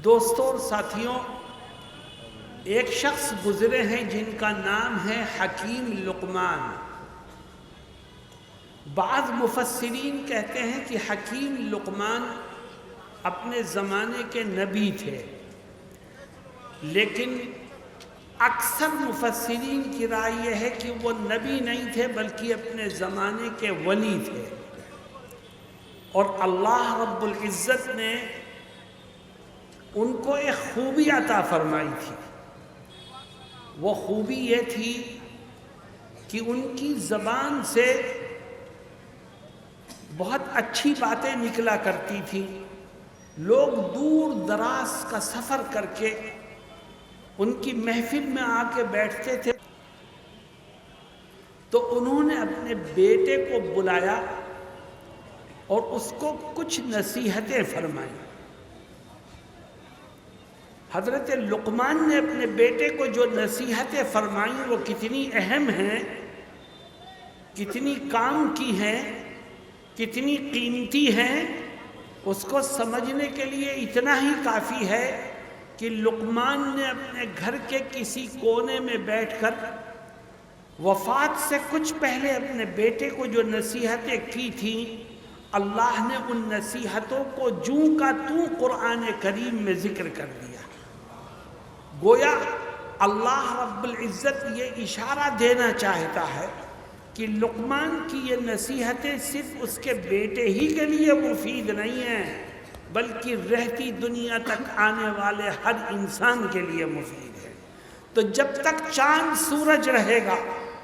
دوستوں اور ساتھیوں، ایک شخص گزرے ہیں جن کا نام ہے حکیم لقمان۔ بعض مفسرین کہتے ہیں کہ حکیم لقمان اپنے زمانے کے نبی تھے، لیکن اکثر مفسرین کی رائے یہ ہے کہ وہ نبی نہیں تھے بلکہ اپنے زمانے کے ولی تھے، اور اللہ رب العزت نے ان کو ایک خوبی عطا فرمائی تھی۔ وہ خوبی یہ تھی کہ ان کی زبان سے بہت اچھی باتیں نکلا کرتی تھی۔ لوگ دور دراز کا سفر کر کے ان کی محفل میں آ کے بیٹھتے تھے، تو انہوں نے اپنے بیٹے کو بلایا اور اس کو کچھ نصیحتیں فرمائیں۔ حضرت لقمان نے اپنے بیٹے کو جو نصیحتیں فرمائیں وہ کتنی اہم ہیں، کتنی کام کی ہیں، کتنی قیمتی ہیں، اس کو سمجھنے کے لیے اتنا ہی کافی ہے کہ لقمان نے اپنے گھر کے کسی کونے میں بیٹھ کر وفات سے کچھ پہلے اپنے بیٹے کو جو نصیحتیں کی تھیں، اللہ نے ان نصیحتوں کو جوں کا توں قرآن کریم میں ذکر کر دیا۔ گویا اللہ رب العزت یہ اشارہ دینا چاہتا ہے کہ لقمان کی یہ نصیحتیں صرف اس کے بیٹے ہی کے لیے مفید نہیں ہیں، بلکہ رہتی دنیا تک آنے والے ہر انسان کے لیے مفید ہے۔ تو جب تک چاند سورج رہے گا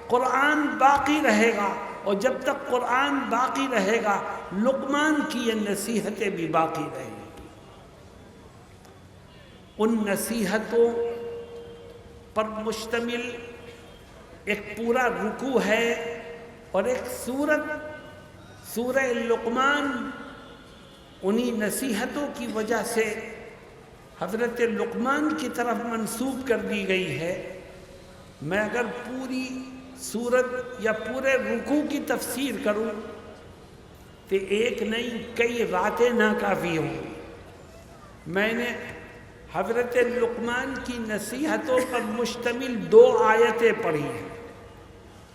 قرآن باقی رہے گا، اور جب تک قرآن باقی رہے گا لقمان کی یہ نصیحتیں بھی باقی رہیں گی۔ ان نصیحتوں پر مشتمل ایک پورا رکوع ہے اور ایک سورہ لقمان انہی نصیحتوں کی وجہ سے حضرت لقمان کی طرف منسوب کر دی گئی ہے۔ میں اگر پوری سورت یا پورے رکوع کی تفسیر کروں تو ایک نہیں کئی راتیں ناکافی ہوں۔ میں نے حضرت لقمان کی نصیحتوں پر مشتمل 2 آیتیں پڑھی ہیں۔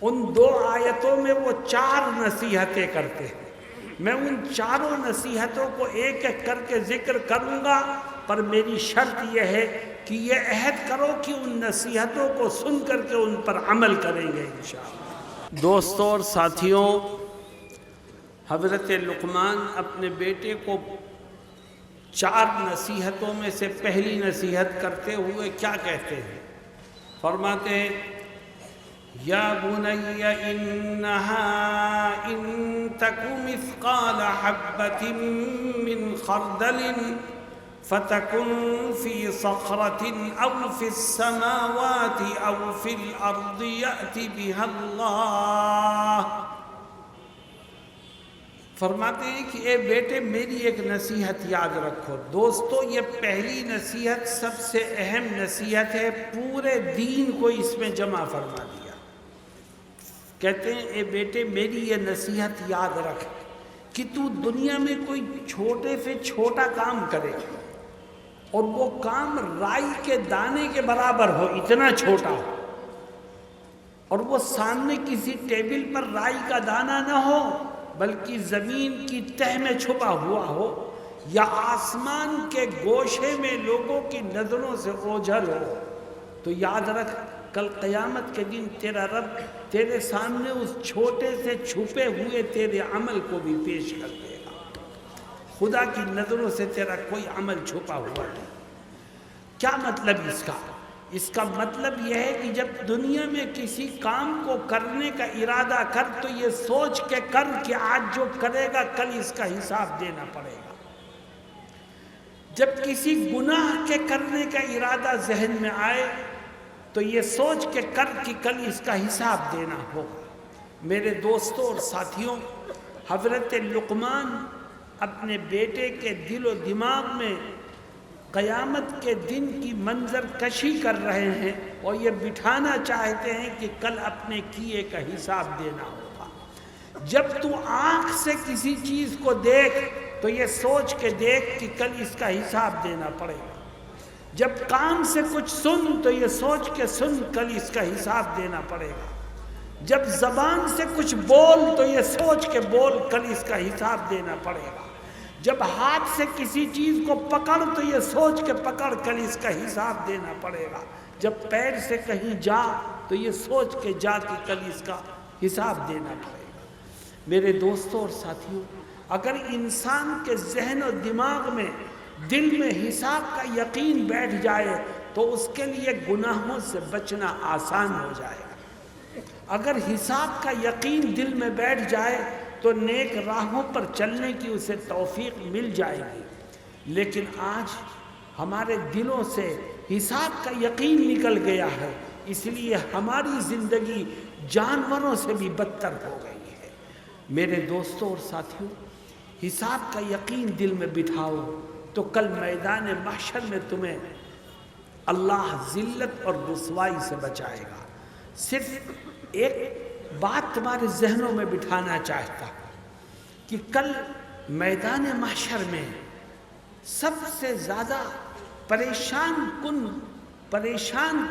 ان 2 آیتوں میں وہ 4 نصیحتیں کرتے ہیں۔ میں ان 4 نصیحتوں کو ایک ایک کر کے ذکر کروں گا، پر میری شرط یہ ہے کہ یہ عہد کرو کہ ان نصیحتوں کو سن کر کے ان پر عمل کریں گے انشاءاللہ۔ دوستوں اور ساتھیوں، حضرت لقمان اپنے بیٹے کو 4 نصیحتوں میں سے پہلی نصیحت کرتے ہوئے کیا کہتے ہیں؟ فرماتے ہیں یا بنی انہا ان تک مثقال حبۃ من خردل فتکن فی صخرۃ او فی السماوات او فی الارض یأت بها اللہ۔ فرماتے ہیں کہ اے بیٹے میری ایک نصیحت یاد رکھو۔ دوستو یہ پہلی نصیحت سب سے اہم نصیحت ہے، پورے دین کو اس میں جمع فرما دیا۔ کہتے ہیں اے بیٹے میری یہ نصیحت یاد رکھ کہ تو دنیا میں کوئی چھوٹے سے چھوٹا کام کرے اور وہ کام رائی کے دانے کے برابر ہو، اتنا چھوٹا ہو، اور وہ سامنے کسی ٹیبل پر رائی کا دانہ نہ ہو بلکہ زمین کی تہ میں چھپا ہوا ہو، یا آسمان کے گوشے میں لوگوں کی نظروں سے اوجھل ہو، تو یاد رکھ کل قیامت کے دن تیرا رب تیرے سامنے اس چھوٹے سے چھپے ہوئے تیرے عمل کو بھی پیش کر دے گا۔ خدا کی نظروں سے تیرا کوئی عمل چھپا ہوا نہیں۔ کیا مطلب اس کا؟ اس کا مطلب یہ ہے کہ جب دنیا میں کسی کام کو کرنے کا ارادہ کر تو یہ سوچ کے کر کہ آج جو کرے گا کل اس کا حساب دینا پڑے گا۔ جب کسی گناہ کے کرنے کا ارادہ ذہن میں آئے تو یہ سوچ کے کر کہ کل اس کا حساب دینا ہوگا۔ میرے دوستوں اور ساتھیوں، حضرت لقمان اپنے بیٹے کے دل و دماغ میں قیامت کے دن کی منظر کشی کر رہے ہیں اور یہ بٹھانا چاہتے ہیں کہ کل اپنے کیے کا حساب دینا ہوگا۔ جب تو آنکھ سے کسی چیز کو دیکھ تو یہ سوچ کے دیکھ کہ کل اس کا حساب دینا پڑے گا۔ جب کان سے کچھ سن تو یہ سوچ کے سن کل اس کا حساب دینا پڑے گا، جب زبان سے کچھ بول تو یہ سوچ کے بول کل اس کا حساب دینا پڑے گا، جب ہاتھ سے کسی چیز کو پکڑ تو یہ سوچ کے پکڑ کل اس کا حساب دینا پڑے گا، جب پیر سے کہیں جا تو یہ سوچ کے جا کہ کل اس کا حساب دینا پڑے گا۔ میرے دوستوں اور ساتھیوں، اگر انسان کے ذہن و دماغ میں دل میں حساب کا یقین بیٹھ جائے تو اس کے لیے گناہوں سے بچنا آسان ہو جائے گا۔ اگر حساب کا یقین دل میں بیٹھ جائے تو نیک راہوں پر چلنے کی اسے توفیق مل جائے گی، لیکن آج ہمارے دلوں سے حساب کا یقین نکل گیا ہے، اس لیے ہماری زندگی جانوروں سے بھی بدتر ہو گئی ہے۔ میرے دوستوں اور ساتھیوں، حساب کا یقین دل میں بٹھاؤ تو کل میدان محشر میں تمہیں اللہ ذلت اور رسوائی سے بچائے گا۔ صرف ایک بات تمہارے ذہنوں میں بٹھانا چاہتا ہوں کہ کل میدان محشر میں سب سے زیادہ پریشان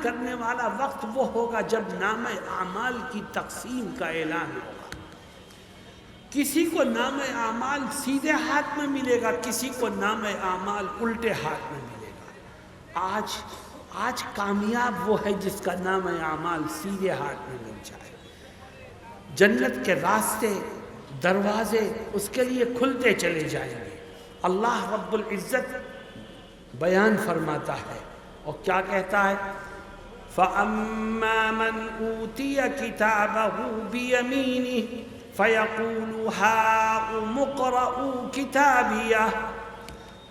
کرنے والا وقت وہ ہوگا جب نام اعمال کی تقسیم کا اعلان ہوگا۔ کسی کو نام اعمال سیدھے ہاتھ میں ملے گا، کسی کو نام اعمال الٹے ہاتھ میں ملے گا۔ آج کامیاب وہ ہے جس کا نام اعمال سیدھے ہاتھ میں مل جائے۔ جنت کے راستے، دروازے اس کے لیے کھلتے چلے جائیں گے۔ اللہ رب العزت بیان فرماتا ہے اور کیا کہتا ہے؟ فَأَمَّا مَنْ أُوتِيَ كِتَابَهُ بِيَمِينِهِ فَيَقُولُ هَاؤُمُ اقْرَءُوا كِتَابِيَهْ۔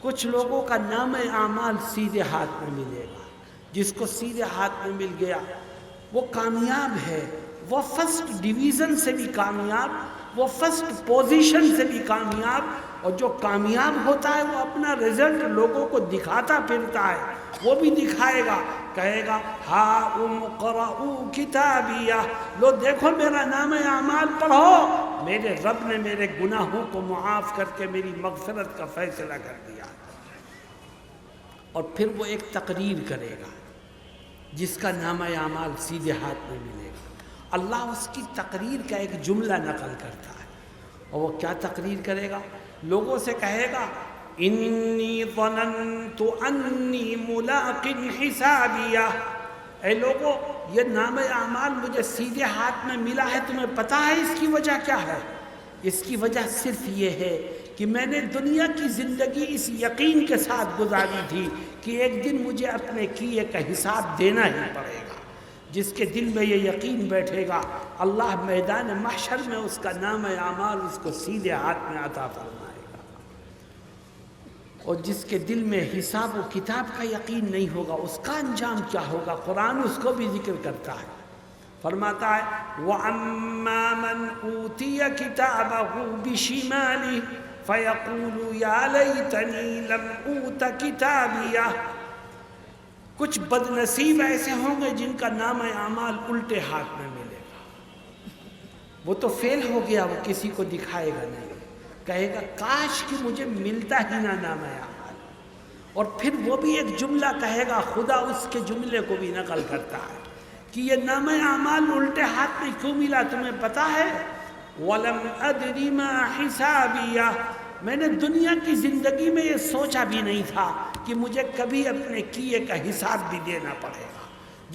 کچھ لوگوں کا نام اعمال سیدھے ہاتھ میں ملے گا۔ جس کو سیدھے ہاتھ میں مل گیا وہ کامیاب ہے، وہ فرسٹ ڈویژن سے بھی کامیاب، وہ فرسٹ پوزیشن سے بھی کامیاب، اور جو کامیاب ہوتا ہے وہ اپنا رزلٹ لوگوں کو دکھاتا پھرتا ہے، وہ بھی دکھائے گا، کہے گا ہاؤم اقرؤوا کتابیہ، لو دیکھو میرا نام اعمال پڑھو، میرے رب نے میرے گناہوں کو معاف کر کے میری مغفرت کا فیصلہ کر دیا۔ اور پھر وہ ایک تقریر کرے گا جس کا نام اعمال سیدھے ہاتھ میں ملے گا۔ اللہ اس کی تقریر کا ایک جملہ نقل کرتا ہے، اور وہ کیا تقریر کرے گا؟ لوگوں سے کہے گا انی ظننت انی ملاق حسابیہ، اے لوگوں یہ نام اعمال مجھے سیدھے ہاتھ میں ملا ہے، تمہیں پتہ ہے اس کی وجہ کیا ہے؟ اس کی وجہ صرف یہ ہے کہ میں نے دنیا کی زندگی اس یقین کے ساتھ گزاری تھی کہ ایک دن مجھے اپنے کیے کا حساب دینا ہی پڑے گا۔ جس کے دل میں یہ یقین بیٹھے گا اللہ میدان محشر میں اس کا نام اعمال اس کو سیدھے ہاتھ میں عطا فرمائے گا، اور جس کے دل میں حساب و کتاب کا یقین نہیں ہوگا اس کا انجام کیا ہوگا؟ قرآن اس کو بھی ذکر کرتا ہے، فرماتا ہے وَأَمَّا مَنْ أُوتِيَ كِتَابَهُ بِشِمَالِهِ فَيَقُولُ يَا لَيْتَنِي لَمْ أُوتَ كِتَابِيَهْ۔ کچھ بد نصیب ایسے ہوں گے جن کا نام اعمال الٹے ہاتھ میں ملے گا، وہ تو فیل ہو گیا، وہ کسی کو دکھائے گا نہیں، کہے گا کاش کہ مجھے ملتا ہی نہ نام اعمال۔ اور پھر وہ بھی ایک جملہ کہے گا، خدا اس کے جملے کو بھی نقل کرتا ہے کہ یہ نام اعمال الٹے ہاتھ میں کیوں ملا تمہیں پتہ ہے؟ وَلَمْ أَدْرِ مَا حِسَابِيَهْ، میں نے دنیا کی زندگی میں یہ سوچا بھی نہیں تھا کہ مجھے کبھی اپنے کیے کا حساب بھی دینا پڑے گا۔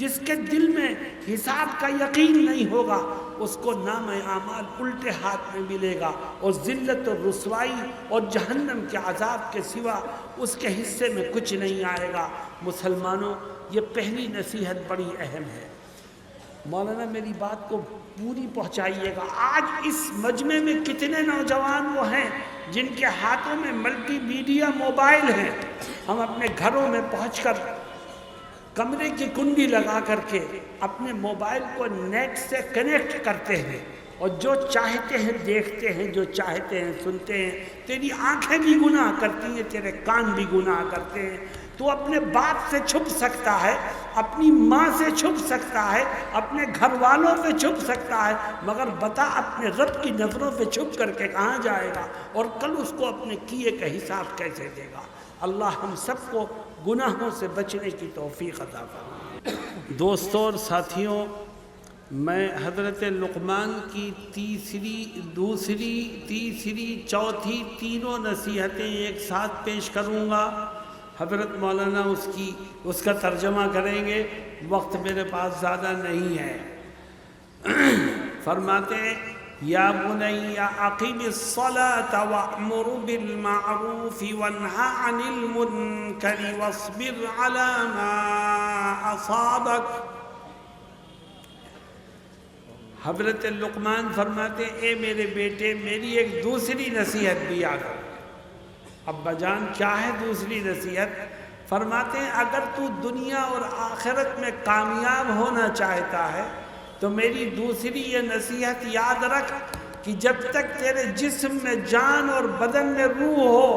جس کے دل میں حساب کا یقین نہیں ہوگا اس کو نام اعمال الٹے ہاتھ میں ملے گا، اور ذلت اور رسوائی اور جہنم کے عذاب کے سوا اس کے حصے میں کچھ نہیں آئے گا۔ مسلمانوں، یہ پہلی نصیحت بڑی اہم ہے۔ مولانا میری بات کو پوری پہنچائیے گا۔ آج اس مجمع میں کتنے نوجوان وہ ہیں جن کے ہاتھوں میں ملٹی میڈیا موبائل ہیں، ہم اپنے گھروں میں پہنچ کر کمرے کی کنڈی لگا کر کے اپنے موبائل کو نیٹ سے کنیکٹ کرتے ہیں، اور جو چاہتے ہیں دیکھتے ہیں، جو چاہتے ہیں سنتے ہیں۔ تیری آنکھیں بھی گناہ کرتی ہیں، تیرے کان بھی گناہ کرتے ہیں۔ تو اپنے باپ سے چھپ سکتا ہے، اپنی ماں سے چھپ سکتا ہے، اپنے گھر والوں سے چھپ سکتا ہے، مگر بتا اپنے رب کی نظروں سے چھپ کر کے کہاں جائے گا، اور کل اس کو اپنے کیے کا حساب کیسے دے گا؟ اللہ ہم سب کو گناہوں سے بچنے کی توفیق عطا فرما۔ دوستوں اور ساتھیوں، میں حضرت لقمان کی تیسری چوتھی تینوں نصیحتیں ایک ساتھ پیش کروں گا۔ حضرت مولانا اس کا ترجمہ کریں گے، وقت میرے پاس زیادہ نہیں ہے۔ فرماتے ہیں یا بنی اقم الصلاۃ وامر بالمعروف وانہ عن المنکر واصبر علی ما اصابک۔ حضرت لقمان فرماتے ہیں اے میرے بیٹے، میری ایک دوسری نصیحت بھی یاد رکھ۔ ابا جان کیا ہے دوسری نصیحت؟ فرماتے ہیں اگر تو دنیا اور آخرت میں کامیاب ہونا چاہتا ہے تو میری دوسری یہ نصیحت یاد رکھ کہ جب تک تیرے جسم میں جان اور بدن میں روح ہو،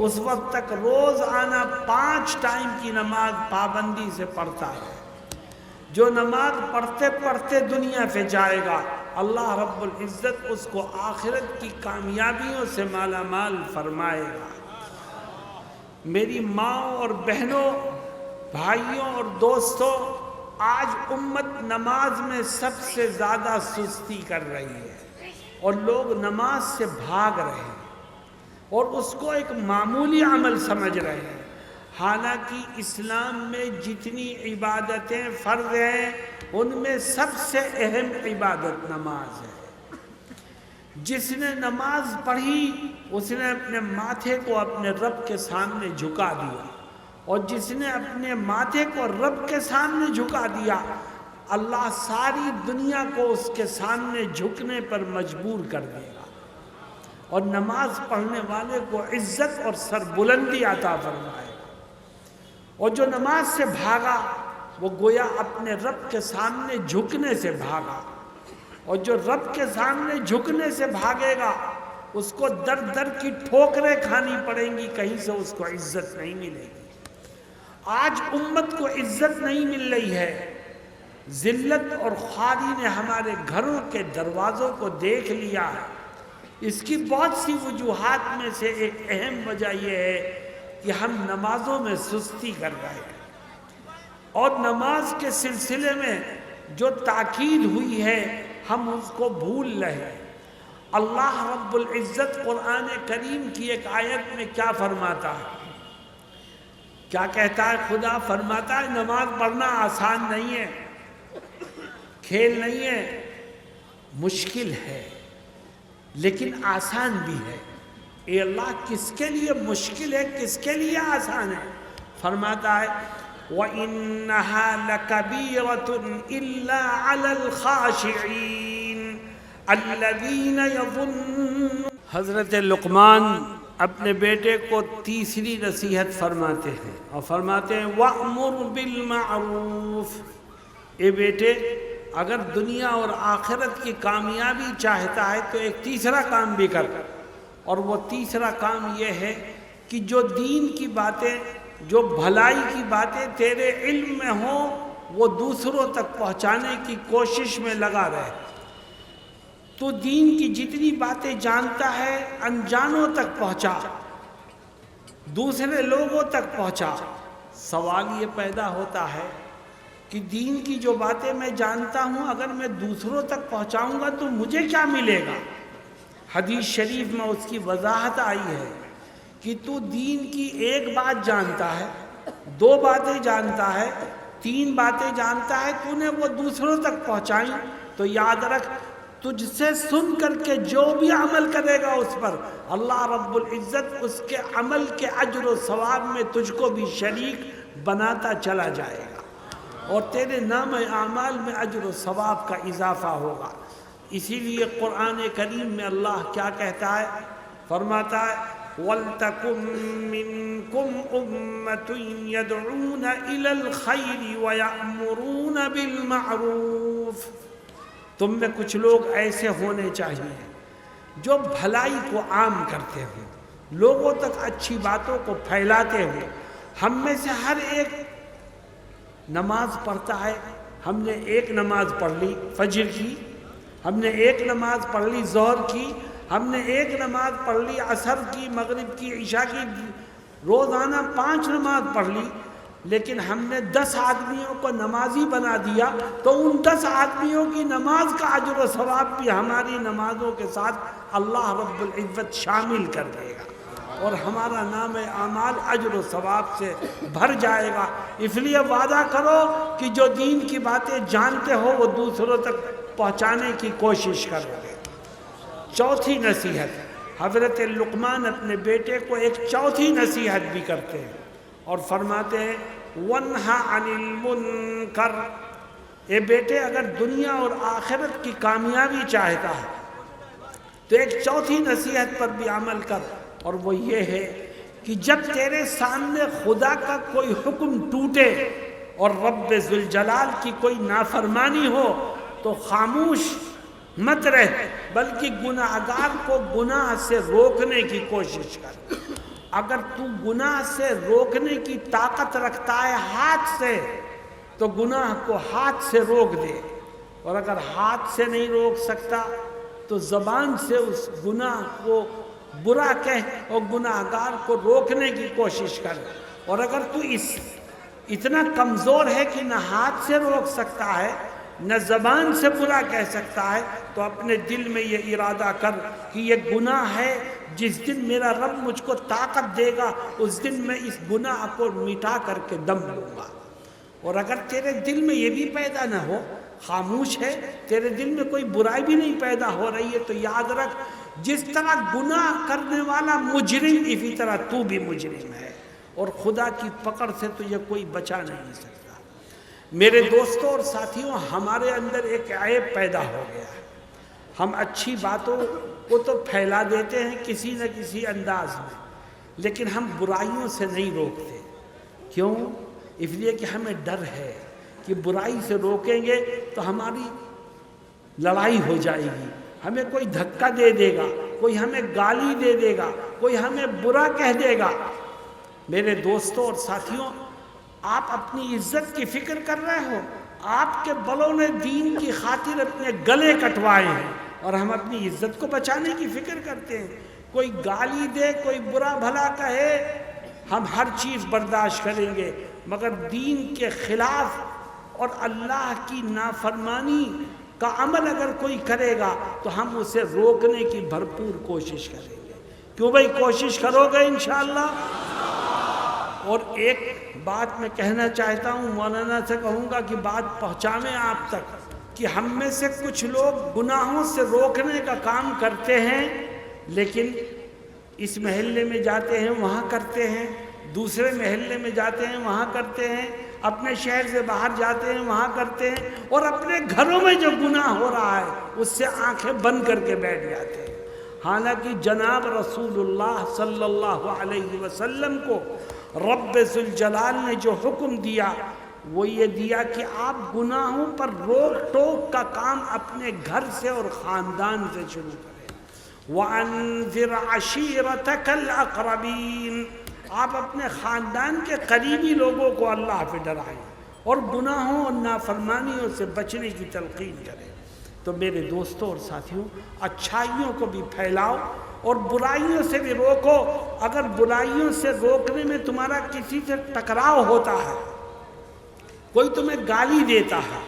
اس وقت تک روز آنا 5 ٹائم کی نماز پابندی سے پڑھتا ہے۔ جو نماز پڑھتے پڑھتے دنیا پہ جائے گا، اللہ رب العزت اس کو آخرت کی کامیابیوں سے مالا مال فرمائے گا۔ میری ماں اور بہنوں، بھائیوں اور دوستوں، آج امت نماز میں سب سے زیادہ سستی کر رہی ہے اور لوگ نماز سے بھاگ رہے ہیں اور اس کو ایک معمولی عمل سمجھ رہے ہیں، حالانکہ اسلام میں جتنی عبادتیں فرض ہیں ان میں سب سے اہم عبادت نماز ہے۔ جس نے نماز پڑھی اس نے اپنے ماتھے کو اپنے رب کے سامنے جھکا دیا، اور جس نے اپنے ماتھے کو رب کے سامنے جھکا دیا، اللہ ساری دنیا کو اس کے سامنے جھکنے پر مجبور کر دے گا، اور نماز پڑھنے والے کو عزت اور سربلندی عطا فرمائے گا۔ اور جو نماز سے بھاگا وہ گویا اپنے رب کے سامنے جھکنے سے بھاگا، اور جو رب کے سامنے جھکنے سے بھاگے گا اس کو در در کی ٹھوکریں کھانی پڑیں گی، کہیں سے اس کو عزت نہیں ملے گی۔ آج امت کو عزت نہیں مل رہی ہے، ذلت اور خواری نے ہمارے گھروں کے دروازوں کو دیکھ لیا ہے۔ اس کی بہت سی وجوہات میں سے ایک اہم وجہ یہ ہے کہ ہم نمازوں میں سستی کر رہے ہیں، اور نماز کے سلسلے میں جو تاکید ہوئی ہے ہم اس کو بھول رہے ہیں۔ اللہ رب العزت قرآن کریم کی ایک آیت میں کیا فرماتا ہے؟ کیا کہتا ہے خدا؟ فرماتا ہے نماز پڑھنا آسان نہیں ہے، کھیل نہیں ہے، مشکل ہے، لیکن آسان بھی ہے۔ اے اللہ، کس کے لیے مشکل ہے، کس کے لیے آسان ہے؟ فرماتا ہے وَإِنَّهَا لَكَبِيرَةٌ إِلَّا عَلَى الْخَاشِعِينَ الَّذِينَ يَظُنُّونَ۔ حضرت لقمان اپنے بیٹے کو تیسری نصیحت فرماتے ہیں، اور فرماتے ہیں وَأْمُرْ بِالْمَعْرُوفِ۔ اے بیٹے، اگر دنیا اور آخرت کی کامیابی چاہتا ہے تو ایک تیسرا کام بھی کر، اور وہ تیسرا کام یہ ہے کہ جو دین کی باتیں، جو بھلائی کی باتیں تیرے علم میں ہوں وہ دوسروں تک پہنچانے کی کوشش میں لگا رہے۔ تو دین کی جتنی باتیں جانتا ہے انجانوں تک پہنچا، دوسرے لوگوں تک پہنچا۔ سوال یہ پیدا ہوتا ہے کہ دین کی جو باتیں میں جانتا ہوں اگر میں دوسروں تک پہنچاؤں گا تو مجھے کیا ملے گا؟ حدیث شریف میں اس کی وضاحت آئی ہے کہ تو دین کی ایک بات جانتا ہے، 2 باتیں جانتا ہے، 3 باتیں جانتا ہے، تو نے وہ دوسروں تک پہنچائیں، تو یاد رکھ تجھ سے سن کر کے جو بھی عمل کرے گا اس پر اللہ رب العزت اس کے عمل کے اجر و ثواب میں تجھ کو بھی شریک بناتا چلا جائے گا، اور تیرے نام اعمال میں اجر و ثواب کا اضافہ ہوگا۔ اسی لیے قرآن کریم میں اللہ کیا کہتا ہے؟ فرماتا ہے وَلْتَكُن مِّنكُمْ أُمَّةٌ يَدْعُونَ إِلَى الْخَيْرِ وَيَأْمُرُونَ بِالْمَعْرُوفِ۔ تم میں کچھ لوگ ایسے ہونے چاہیے جو بھلائی کو عام کرتے ہوں، لوگوں تک اچھی باتوں کو پھیلاتے ہوں۔ ہم میں سے ہر ایک نماز پڑھتا ہے، ہم نے ایک نماز پڑھ لی فجر کی، ہم نے ایک نماز پڑھ لی ظہر کی، ہم نے ایک نماز پڑھ لی عصر کی، مغرب کی، عشاء کی، روزانہ 5 نماز پڑھ لی، لیکن ہم نے 10 آدمیوں کو نمازی بنا دیا تو ان 10 آدمیوں کی نماز کا اجر و ثواب بھی ہماری نمازوں کے ساتھ اللہ رب العزت شامل کر دے گا، اور ہمارا نام اعمال اجر و ثواب سے بھر جائے گا۔ اس لیے وعدہ کرو کہ جو دین کی باتیں جانتے ہو وہ دوسروں تک پہنچانے کی کوشش کرو گے۔ چوتھی نصیحت، حضرت لقمان اپنے بیٹے کو ایک چوتھی نصیحت بھی کرتے ہیں اور فرماتے ہیں وَانْهَ عَنِ الْمُنْكَرِ، اے بیٹے اگر دنیا اور آخرت کی کامیابی چاہتا ہے تو ایک چوتھی نصیحت پر بھی عمل کر، اور وہ یہ ہے کہ جب تیرے سامنے خدا کا کوئی حکم ٹوٹے اور رب ذوالجلال کی کوئی نافرمانی ہو تو خاموش مت رہ، بلکہ گناہگار کو گناہ سے روکنے کی کوشش کر۔ اگر تو گناہ سے روکنے کی طاقت رکھتا ہے ہاتھ سے تو گناہ کو ہاتھ سے روک دے، اور اگر ہاتھ سے نہیں روک سکتا تو زبان سے اس گناہ کو برا کہہ اور گناہگار کو روکنے کی کوشش کر۔ اور اگر تو اتنا کمزور ہے کہ نہ ہاتھ سے روک سکتا ہے نہ زبان سے برا کہہ سکتا ہے تو اپنے دل میں یہ ارادہ کر کہ یہ گناہ ہے، جس دن میرا رب مجھ کو طاقت دے گا اس دن میں اس گناہ کو مٹا کر کے دم لوں گا۔ اور اگر تیرے دل میں یہ بھی پیدا نہ ہو، خاموش ہے، تیرے دل میں کوئی برائی بھی نہیں پیدا ہو رہی ہے، تو یاد رکھ جس طرح گناہ کرنے والا مجرم اسی طرح تو بھی مجرم ہے، اور خدا کی پکڑ سے تجھے کوئی بچا نہیں سکتا۔ میرے دوستوں اور ساتھیوں، ہمارے اندر ایک عیب پیدا ہو گیا ہے، ہم اچھی باتوں کو تو پھیلا دیتے ہیں کسی نہ کسی انداز میں، لیکن ہم برائیوں سے نہیں روکتے۔ کیوں؟ اس لیے کہ ہمیں ڈر ہے کہ برائی سے روکیں گے تو ہماری لڑائی ہو جائے گی، ہمیں کوئی دھکا دے دے گا، کوئی ہمیں گالی دے دے گا، کوئی ہمیں برا کہہ دے گا۔ میرے دوستوں اور ساتھیوں، آپ اپنی عزت کی فکر کر رہے ہو؟ آپ کے بڑوں نے دین کی خاطر اپنے گلے کٹوائے ہیں اور ہم اپنی عزت کو بچانے کی فکر کرتے ہیں۔ کوئی گالی دے، کوئی برا بھلا کہے، ہم ہر چیز برداشت کریں گے، مگر دین کے خلاف اور اللہ کی نافرمانی کا عمل اگر کوئی کرے گا تو ہم اسے روکنے کی بھرپور کوشش کریں گے۔ کیوں بھائی کوشش کرو گے انشاءاللہ؟ اور ایک بات میں کہنا چاہتا ہوں، مولانا سے کہوں گا کہ بات پہنچاویں آپ تک، کہ ہم میں سے کچھ لوگ گناہوں سے روکنے کا کام کرتے ہیں، لیکن اس محلے میں جاتے ہیں وہاں کرتے ہیں، دوسرے محلے میں جاتے ہیں وہاں کرتے ہیں، اپنے شہر سے باہر جاتے ہیں وہاں کرتے ہیں، اور اپنے گھروں میں جو گناہ ہو رہا ہے اس سے آنکھیں بند کر کے بیٹھ جاتے ہیں۔ حالانکہ جناب رسول اللہ صلی اللہ علیہ وسلم کو رب ذوالجلال نے جو حکم دیا وہ یہ دیا کہ آپ گناہوں پر روک ٹوک کا کام اپنے گھر سے اور خاندان سے شروع کریں۔ وَأَنذِرْ عَشِيرَتَكَ الْأَقْرَبِينَ، آپ اپنے خاندان کے قریبی لوگوں کو اللہ پہ ڈرائیں اور گناہوں اور نافرمانیوں سے بچنے کی تلقین کریں۔ تو میرے دوستوں اور ساتھیوں، اچھائیوں کو بھی پھیلاؤ اور برائیوں سے بھی روکو۔ اگر برائیوں سے روکنے میں تمہارا کسی سے ٹکراؤ ہوتا ہے، کوئی تمہیں گالی دیتا ہے،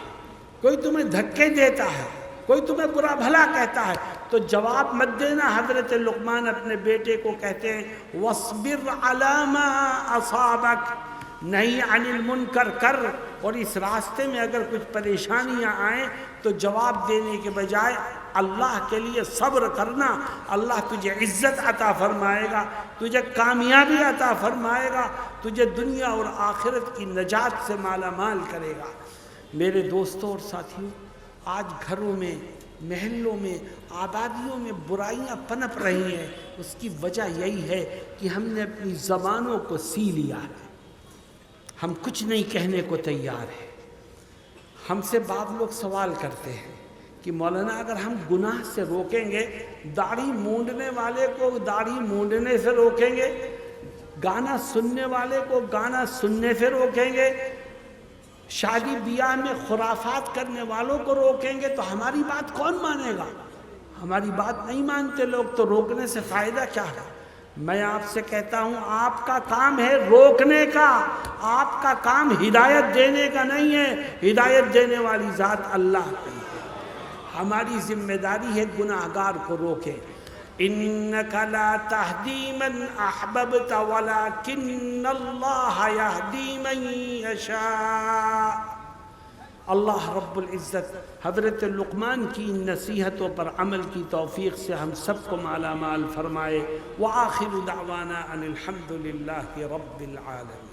کوئی تمہیں دھکے دیتا ہے، کوئی تمہیں برا بھلا کہتا ہے، تو جواب مت دینا۔ حضرت لقمان اپنے بیٹے کو کہتے ہیں وَاصْبِرْ عَلَىٰ مَا أَصَابَكَ، نہیں عن المنکر کر، اور اس راستے میں اگر کچھ پریشانیاں آئیں تو جواب دینے کے بجائے اللہ کے لیے صبر کرنا۔ اللہ تجھے عزت عطا فرمائے گا، تجھے کامیابی عطا فرمائے گا، تجھے دنیا اور آخرت کی نجات سے مالا مال کرے گا۔ میرے دوستوں اور ساتھیوں، آج گھروں میں، محلوں میں، آبادیوں میں برائیاں پنپ رہی ہیں، اس کی وجہ یہی ہے کہ ہم نے اپنی زبانوں کو سی لیا ہے، ہم کچھ نہیں کہنے کو تیار ہیں۔ ہم سے بعض لوگ سوال کرتے ہیں کہ مولانا اگر ہم گناہ سے روکیں گے، داڑھی مونڈنے والے کو داڑھی مونڈنے سے روکیں گے، گانا سننے والے کو گانا سننے سے روکیں گے، شادی بیاہ میں خرافات کرنے والوں کو روکیں گے، تو ہماری بات کون مانے گا؟ ہماری بات نہیں مانتے لوگ، تو روکنے سے فائدہ کیا ہے؟ میں آپ سے کہتا ہوں آپ کا کام ہے روکنے کا، آپ کا کام ہدایت دینے کا نہیں ہے، ہدایت دینے والی ذات اللہ کی ہے۔ ہماری ذمہ داری ہے گناہگار کو روکیں۔ انک لا تہدی من احببت ولکن اللہ یہدی من یشاء۔ اللہ رب العزت حضرت لقمان کی ان نصیحتوں پر عمل کی توفیق سے ہم سب کو مالا مال فرمائے۔ وآخر دعوانا ان الحمد للہ رب العالمین۔